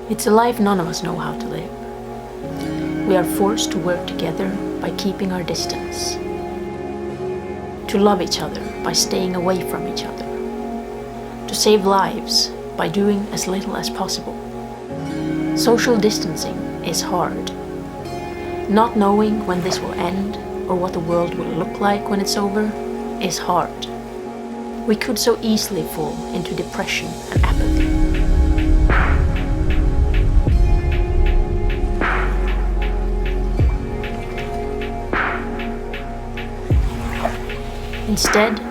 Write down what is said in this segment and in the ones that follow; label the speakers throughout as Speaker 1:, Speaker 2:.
Speaker 1: It's a life none of us know how to live. We are forced to work together by keeping our distance, to love each other by staying away from each other, to save lives by doing as little as possible. Social distancing is hard. Not knowing when this will end or what the world will look like when it's over is hard. We could so easily fall into depression and apathy. Instead,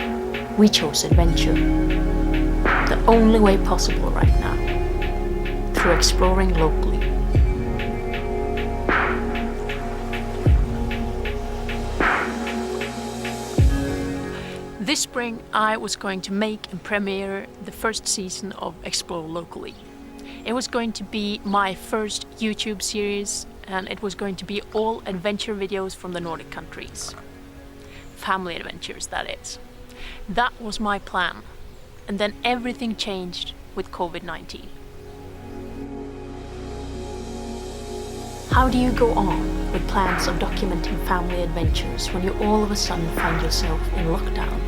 Speaker 1: we chose adventure, the only way possible right now, through exploring locally. This spring I was going to make and premiere the first season of Explore Locally. It was going to be my first YouTube series, and it was going to be all adventure videos from the Nordic countries. Family adventures, that is. That was my plan. And then everything changed with COVID-19. How do you go on with plans of documenting family adventures when you all of a sudden find yourself in lockdown?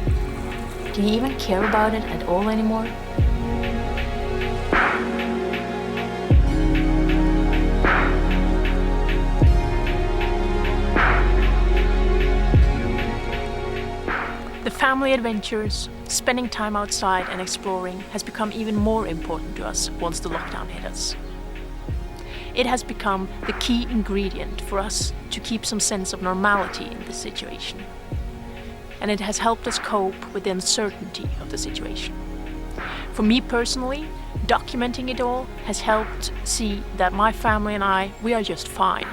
Speaker 1: Do you even care about it at all anymore? The family adventures, spending time outside and exploring, has become even more important to us once the lockdown hit us. It has become the key ingredient for us to keep some sense of normality in this situation. And it has helped us cope with the uncertainty of the situation. For me personally, documenting it all has helped see that my family and we are just fine.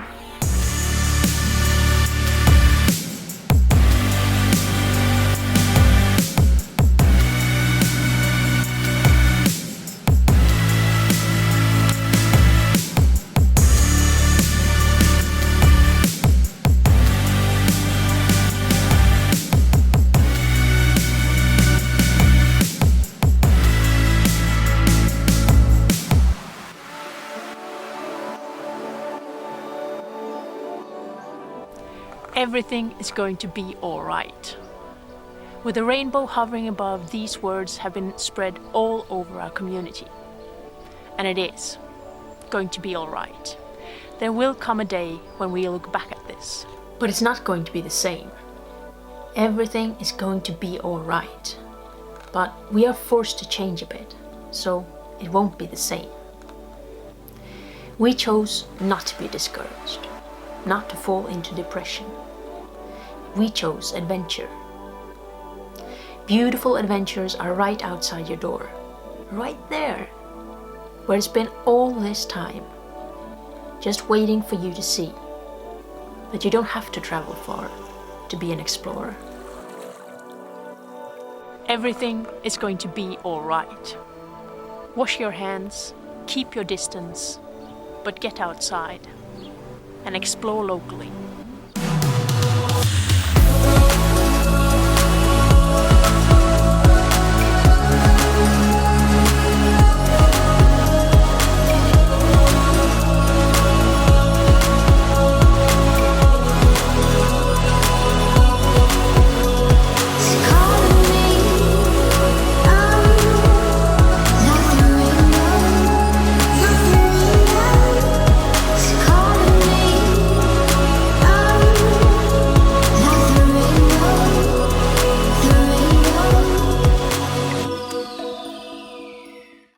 Speaker 1: Everything is going to be all right. With the rainbow hovering above, these words have been spread all over our community. And it is going to be all right. There will come a day when we look back at this. But it's not going to be the same. Everything is going to be all right. But we are forced to change a bit, so it won't be the same. We chose not to be discouraged, not to fall into depression. We chose adventure. Beautiful adventures are right outside your door, right there, where it's been all this time, just waiting for you to see that you don't have to travel far to be an explorer. Everything is going to be all right. Wash your hands, keep your distance, but get outside and explore locally.